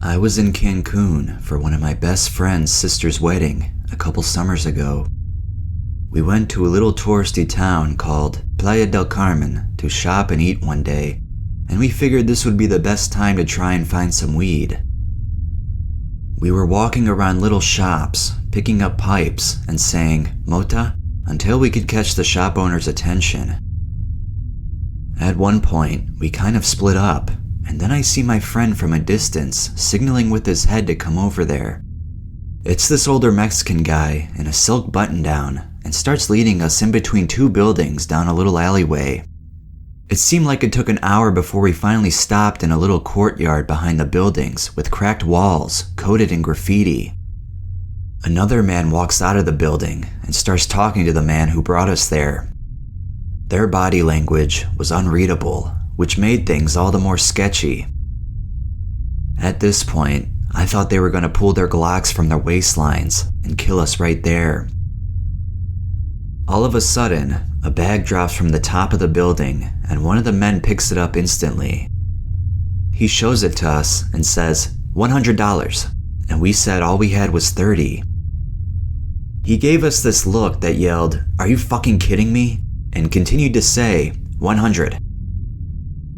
I was in Cancun for one of my best friend's sister's wedding a couple summers ago. We went to a little touristy town called Playa del Carmen to shop and eat one day, and we figured this would be the best time to try and find some weed. We were walking around little shops, picking up pipes and saying "Mota" until we could catch the shop owner's attention. At one point, we kind of split up, and then I see my friend from a distance signaling with his head to come over there. It's this older Mexican guy in a silk button-down and starts leading us in between two buildings down a little alleyway. It seemed like it took an hour before we finally stopped in a little courtyard behind the buildings with cracked walls coated in graffiti. Another man walks out of the building and starts talking to the man who brought us there. Their body language was unreadable, which made things all the more sketchy. At this point, I thought they were going to pull their Glocks from their waistlines and kill us right there. All of a sudden, a bag drops from the top of the building and one of the men picks it up instantly. He shows it to us and says, $100, and we said all we had was $30. He gave us this look that yelled, "Are you fucking kidding me?" and continued to say, $100.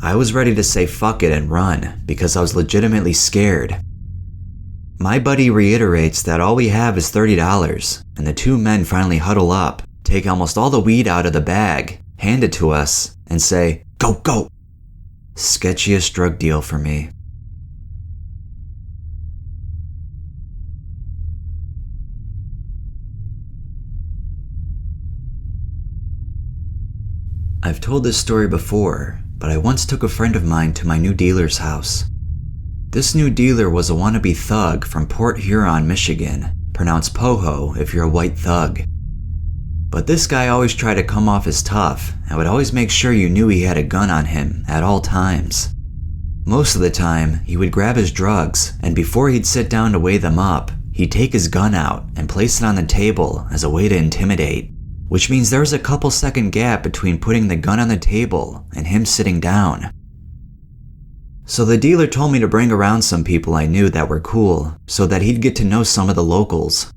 I was ready to say fuck it and run because I was legitimately scared. My buddy reiterates that all we have is $30, and the two men finally huddle up, take almost all the weed out of the bag, hand it to us, and say, "Go, go." Sketchiest drug deal for me. I've told this story before, but I once took a friend of mine to my new dealer's house. This new dealer was a wannabe thug from Port Huron, Michigan, pronounced Poho if you're a white thug. But this guy always tried to come off as tough and would always make sure you knew he had a gun on him at all times. Most of the time, he would grab his drugs, and before he'd sit down to weigh them up, he'd take his gun out and place it on the table as a way to intimidate. Which means there was a couple second gap between putting the gun on the table and him sitting down. So the dealer told me to bring around some people I knew that were cool so that he'd get to know some of the locals.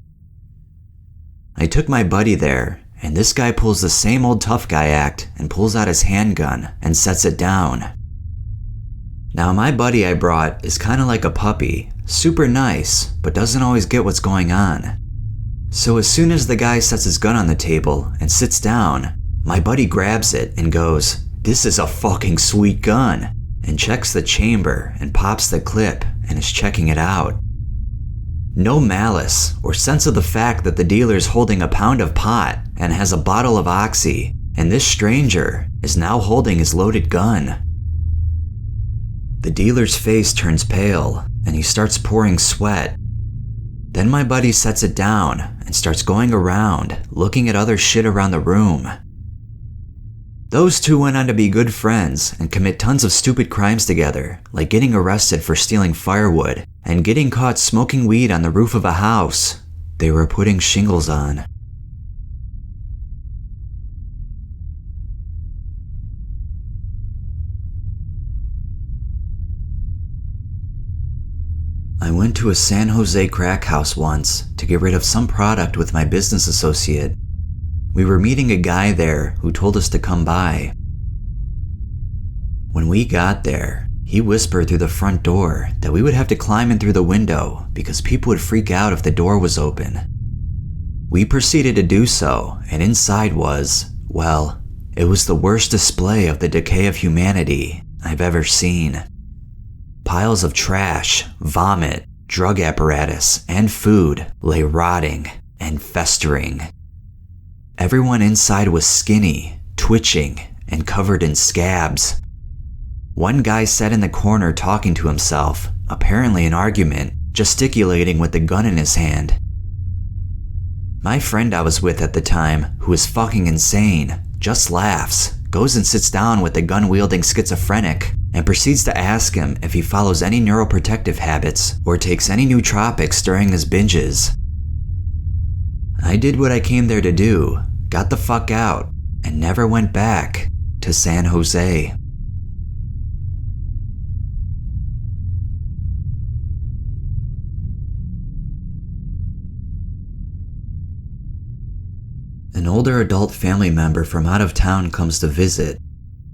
I took my buddy there, and this guy pulls the same old tough guy act and pulls out his handgun and sets it down. Now my buddy I brought is kind of like a puppy, super nice, but doesn't always get what's going on. So as soon as the guy sets his gun on the table and sits down, my buddy grabs it and goes, "This is a fucking sweet gun," and checks the chamber and pops the clip and is checking it out. No malice or sense of the fact that the dealer's holding a pound of pot and has a bottle of Oxy, and this stranger is now holding his loaded gun. The dealer's face turns pale and he starts pouring sweat. Then my buddy sets it down and starts going around, looking at other shit around the room. Those two went on to be good friends and commit tons of stupid crimes together, like getting arrested for stealing firewood and getting caught smoking weed on the roof of a house they were putting shingles on. I went to a San Jose crack house once to get rid of some product with my business associate. We were meeting a guy there who told us to come by. When we got there, he whispered through the front door that we would have to climb in through the window because people would freak out if the door was open. We proceeded to do so, and inside was, well, it was the worst display of the decay of humanity I've ever seen. Piles of trash, vomit, drug apparatus, and food lay rotting and festering. Everyone inside was skinny, twitching, and covered in scabs. One guy sat in the corner talking to himself, apparently in argument, gesticulating with the gun in his hand. My friend I was with at the time, who was fucking insane, just laughs, goes and sits down with the gun-wielding schizophrenic, and proceeds to ask him if he follows any neuroprotective habits or takes any nootropics during his binges. I did what I came there to do, got the fuck out, and never went back to San Jose. An older adult family member from out of town comes to visit.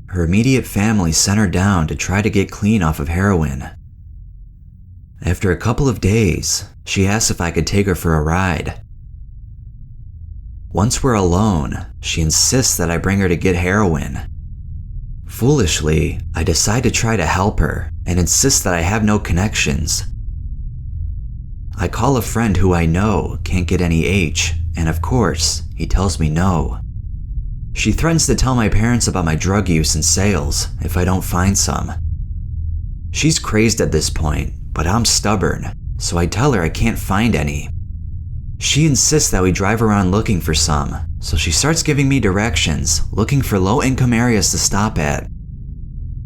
Her immediate family sent her down to try to get clean off of heroin. After a couple of days, she asks if I could take her for a ride. Once we're alone, she insists that I bring her to get heroin. Foolishly, I decide to try to help her and insist that I have no connections. I call a friend who I know can't get any H, and of course, he tells me no. She threatens to tell my parents about my drug use and sales if I don't find some. She's crazed at this point, but I'm stubborn, so I tell her I can't find any. She insists that we drive around looking for some, so she starts giving me directions, looking for low-income areas to stop at.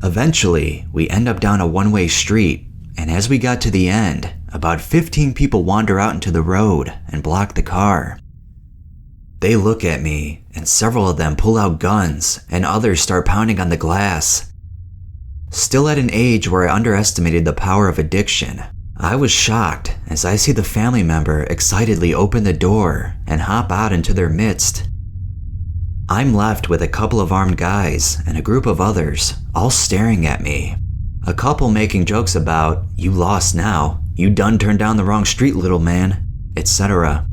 Eventually, we end up down a one-way street, and as we got to the end, about 15 people wander out into the road and block the car. They look at me, and several of them pull out guns, and others start pounding on the glass. Still at an age where I underestimated the power of addiction, I was shocked as I see the family member excitedly open the door and hop out into their midst. I'm left with a couple of armed guys and a group of others, all staring at me. A couple making jokes about, "You lost now, you done turned down the wrong street, little man," etc.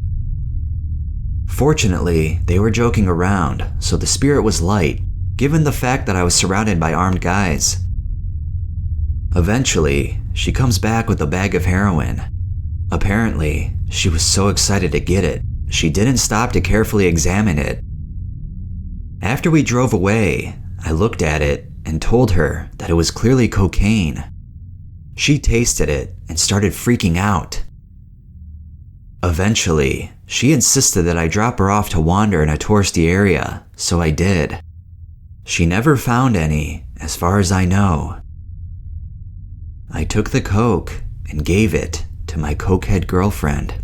Fortunately, they were joking around, so the spirit was light, given the fact that I was surrounded by armed guys. Eventually, she comes back with a bag of heroin. Apparently, she was so excited to get it, she didn't stop to carefully examine it. After we drove away, I looked at it and told her that it was clearly cocaine. She tasted it and started freaking out. Eventually, she insisted that I drop her off to wander in a touristy area, so I did. She never found any, as far as I know. I took the coke and gave it to my cokehead girlfriend.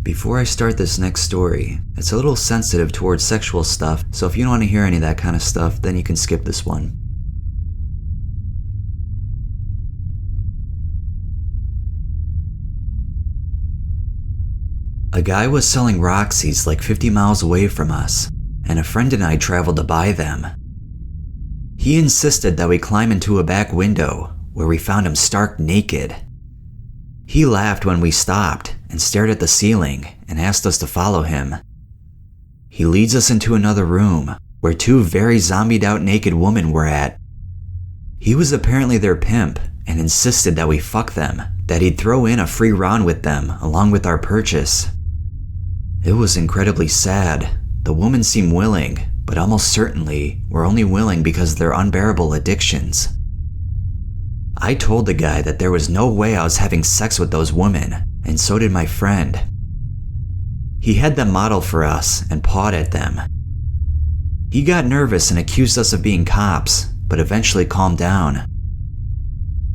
Before I start this next story, it's a little sensitive towards sexual stuff, so if you don't want to hear any of that kind of stuff, then you can skip this one. A guy was selling Roxy's like 50 miles away from us, and a friend and I traveled to buy them. He insisted that we climb into a back window, where we found him stark naked. He laughed when we stopped and stared at the ceiling and asked us to follow him. He leads us into another room, where two very zombied out naked women were at. He was apparently their pimp and insisted that we fuck them, that he'd throw in a free round with them along with our purchase. It was incredibly sad. The women seemed willing, but almost certainly were only willing because of their unbearable addictions. I told the guy that there was no way I was having sex with those women, and so did my friend. He had them model for us and pawed at them. He got nervous and accused us of being cops, but eventually calmed down.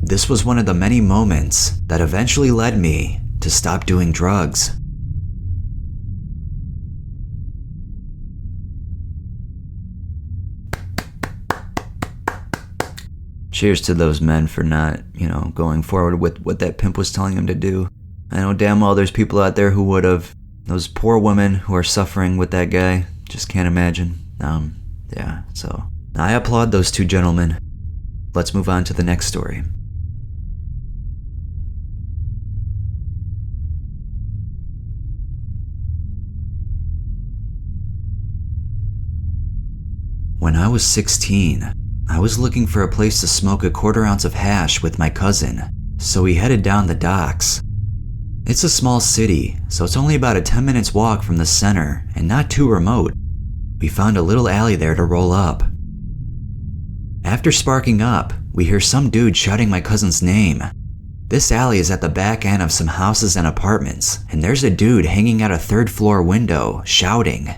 This was one of the many moments that eventually led me to stop doing drugs. Cheers to those men for not, going forward with what that pimp was telling them to do. I know damn well there's people out there who would have. Those poor women who are suffering with that guy, just can't imagine. So I applaud those two gentlemen. Let's move on to the next story. When I was 16, I was looking for a place to smoke a 1/4 ounce of hash with my cousin, so we headed down the docks. It's a small city, so it's only about a 10 minutes walk from the center and not too remote. We found a little alley there to roll up. After sparking up, we hear some dude shouting my cousin's name. This alley is at the back end of some houses and apartments, and there's a dude hanging out a 3rd floor window, shouting.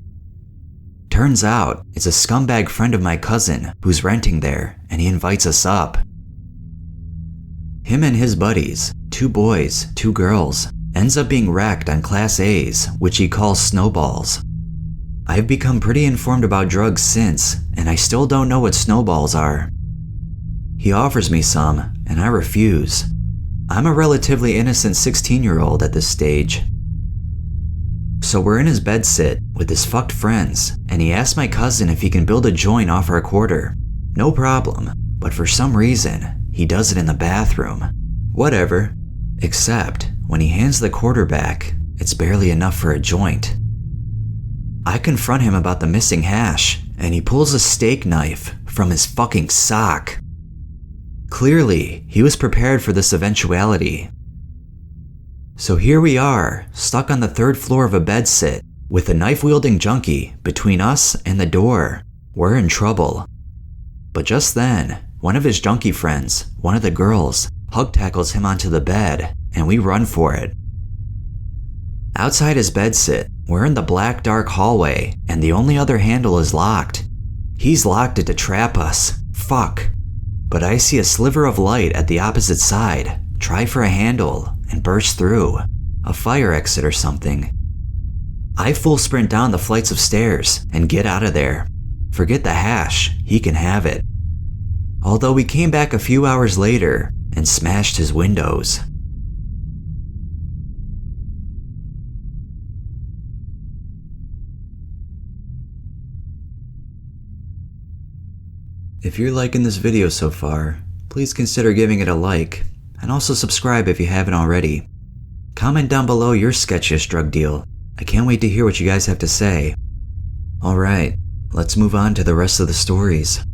Turns out, it's a scumbag friend of my cousin who's renting there, and he invites us up. Him and his buddies, 2 boys, 2 girls, ends up being wrecked on Class A's, which he calls snowballs. I've become pretty informed about drugs since, and I still don't know what snowballs are. He offers me some, and I refuse. I'm a relatively innocent 16-year-old at this stage. So we're in his bedsit with his fucked friends, and he asked my cousin if he can build a joint off our quarter. No problem, but for some reason, he does it in the bathroom. Whatever. Except, when he hands the quarter back, it's barely enough for a joint. I confront him about the missing hash, and he pulls a steak knife from his fucking sock. Clearly, he was prepared for this eventuality. So here we are, stuck on the 3rd floor of a bedsit, with a knife-wielding junkie between us and the door. We're in trouble. But just then, one of his junkie friends, one of the girls, hug tackles him onto the bed, and we run for it. Outside his bedsit, we're in the black dark hallway, and the only other handle is locked. He's locked it to trap us. Fuck. But I see a sliver of light at the opposite side, try for a handle, and burst through. A fire exit or something. I full sprint down the flights of stairs and get out of there. Forget the hash, he can have it. Although we came back a few hours later and smashed his windows. If you're liking this video so far, please consider giving it a like, and also subscribe if you haven't already. Comment down below your sketchiest drug deal. I can't wait to hear what you guys have to say. Alright, let's move on to the rest of the stories.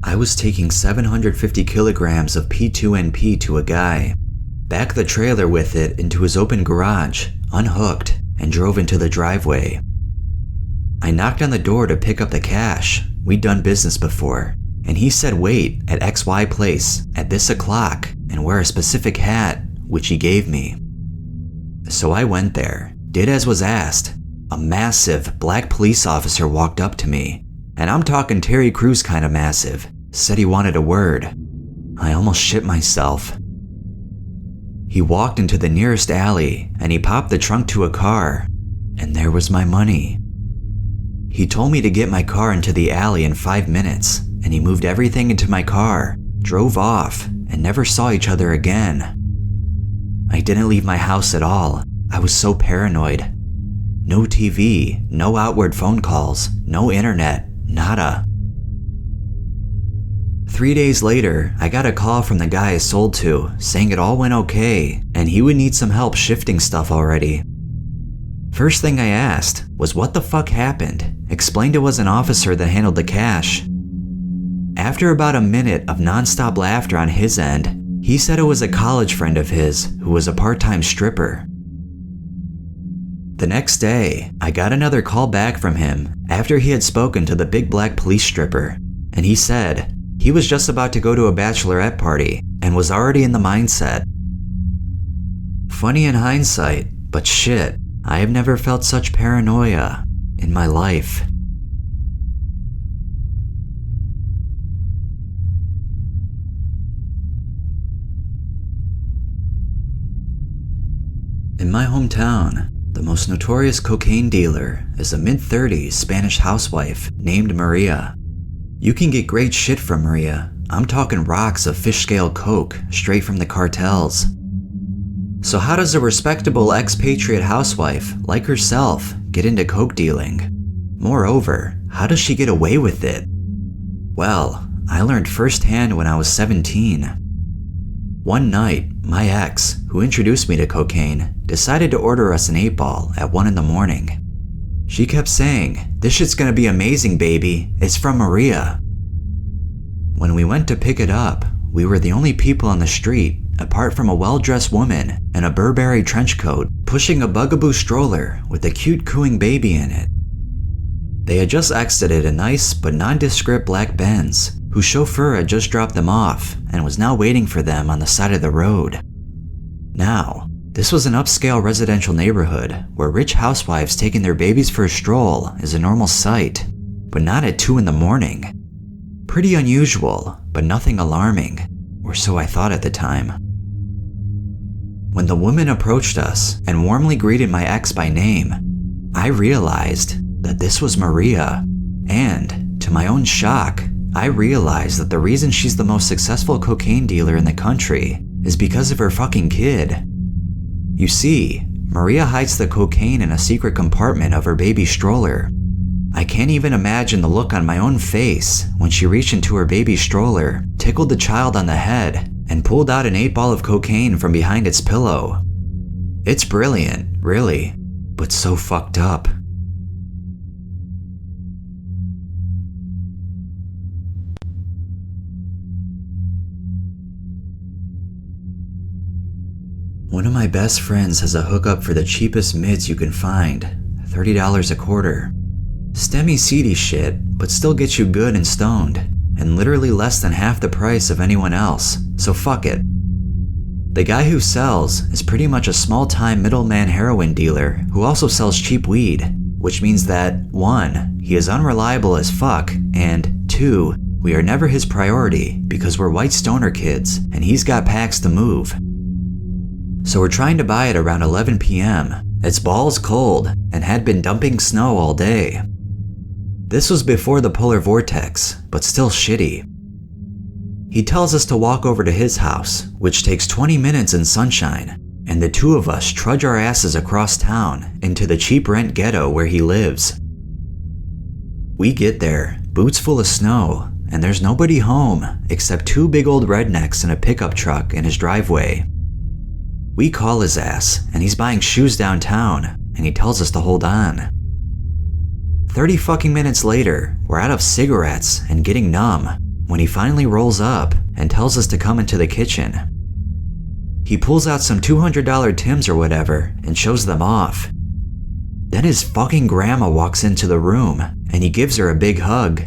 I was taking 750 kilograms of P2NP to a guy. Backed the trailer with it into his open garage, unhooked, and drove into the driveway. I knocked on the door to pick up the cash. We'd done business before, and he said wait at XY place at this o'clock and wear a specific hat, which he gave me. So I went there, did as was asked. A massive black police officer walked up to me, and I'm talking Terry Crews kind of massive, said he wanted a word. I almost shit myself. He walked into the nearest alley and he popped the trunk to a car, and there was my money. He told me to get my car into the alley in 5 minutes, and he moved everything into my car, drove off, and never saw each other again. I didn't leave my house at all. I was so paranoid. No TV, no outward phone calls, no internet, nada. 3 days later, I got a call from the guy I sold to, saying it all went okay, and he would need some help shifting stuff already. First thing I asked was what the fuck happened, explained it was an officer that handled the cash. After about a minute of non-stop laughter on his end, he said it was a college friend of his who was a part-time stripper. The next day, I got another call back from him after he had spoken to the big black police stripper, and he said he was just about to go to a bachelorette party and was already in the mindset. Funny in hindsight, but shit, I have never felt such paranoia in my life. In my hometown, the most notorious cocaine dealer is a mid-30s Spanish housewife named Maria. You can get great shit from Maria. I'm talking rocks of fish scale coke straight from the cartels. So how does a respectable expatriate housewife like herself get into coke dealing? Moreover, how does she get away with it? Well, I learned firsthand when I was 17. One night, my ex, who introduced me to cocaine, decided to order us an 8-ball at 1 in the morning. She kept saying, "This shit's gonna be amazing, baby. It's from Maria." When we went to pick it up, we were the only people on the street, apart from a well-dressed woman in a Burberry trench coat pushing a bugaboo stroller with a cute cooing baby in it. They had just exited a nice but nondescript black Benz, whose chauffeur had just dropped them off and was now waiting for them on the side of the road. Now, this was an upscale residential neighborhood where rich housewives taking their babies for a stroll is a normal sight, but not at 2 in the morning. Pretty unusual, but nothing alarming, or so I thought at the time. When the woman approached us and warmly greeted my ex by name, I realized that this was Maria, and to my own shock, I realized that the reason she's the most successful cocaine dealer in the country is because of her fucking kid. You see, Maria hides the cocaine in a secret compartment of her baby stroller. I can't even imagine the look on my own face when she reached into her baby stroller, tickled the child on the head, and pulled out an 8-ball of cocaine from behind its pillow. It's brilliant, really, but so fucked up. One of my best friends has a hookup for the cheapest mids you can find, $30 a quarter. Stemmy seedy shit, but still gets you good and stoned, and literally less than half the price of anyone else, so fuck it. The guy who sells is pretty much a small-time middleman heroin dealer who also sells cheap weed, which means that 1, he is unreliable as fuck, and 2, we are never his priority because we're white stoner kids and he's got packs to move. So we're trying to buy it around 11 p.m. It's balls cold and had been dumping snow all day. This was before the polar vortex, but still shitty. He tells us to walk over to his house, which takes 20 minutes in sunshine, and the two of us trudge our asses across town into the cheap rent ghetto where he lives. We get there, boots full of snow, and there's nobody home except 2 big old rednecks in a pickup truck in his driveway. We call his ass, and he's buying shoes downtown, and he tells us to hold on. 30 fucking minutes later, we're out of cigarettes and getting numb when he finally rolls up and tells us to come into the kitchen. He pulls out some $200 Timbs or whatever and shows them off. Then his fucking grandma walks into the room and he gives her a big hug.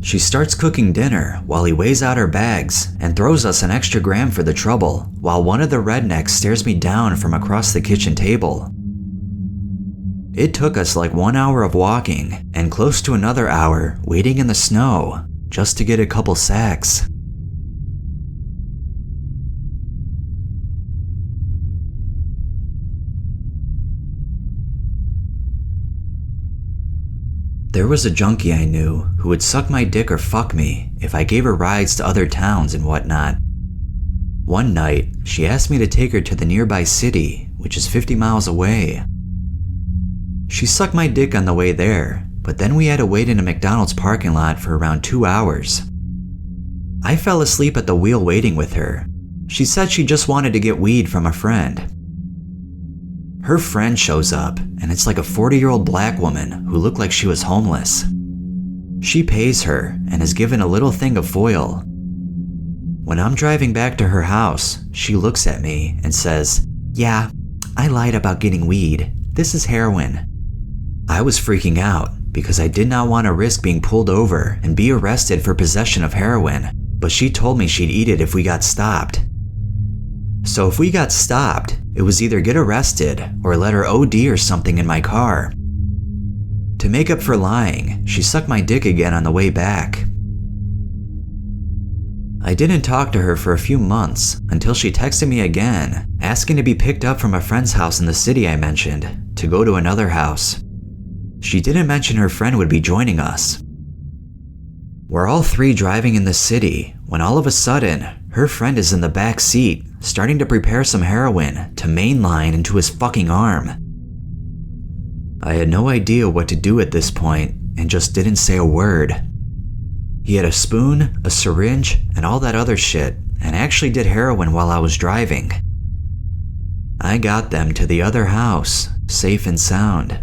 She starts cooking dinner while he weighs out her bags and throws us an extra gram for the trouble while one of the rednecks stares me down from across the kitchen table. It took us like 1 hour of walking and close to another hour waiting in the snow just to get a couple sacks. There was a junkie I knew who would suck my dick or fuck me if I gave her rides to other towns and whatnot. One night, she asked me to take her to the nearby city, which is 50 miles away. She sucked my dick on the way there, but then we had to wait in a McDonald's parking lot for around 2 hours. I fell asleep at the wheel waiting with her. She said she just wanted to get weed from a friend. Her friend shows up, and it's like a 40-year-old black woman who looked like she was homeless. She pays her and is given a little thing of foil. When I'm driving back to her house, she looks at me and says, "Yeah, I lied about getting weed. This is heroin." I was freaking out because I did not want to risk being pulled over and be arrested for possession of heroin, but she told me she'd eat it if we got stopped. So if we got stopped, it was either get arrested or let her OD or something in my car. To make up for lying, she sucked my dick again on the way back. I didn't talk to her for a few months until she texted me again, asking to be picked up from a friend's house in the city I mentioned, to go to another house. She didn't mention her friend would be joining us. We're all three driving in the city when all of a sudden, her friend is in the back seat, starting to prepare some heroin to mainline into his fucking arm. I had no idea what to do at this point and just didn't say a word. He had a spoon, a syringe, and all that other shit, and actually did heroin while I was driving. I got them to the other house, safe and sound.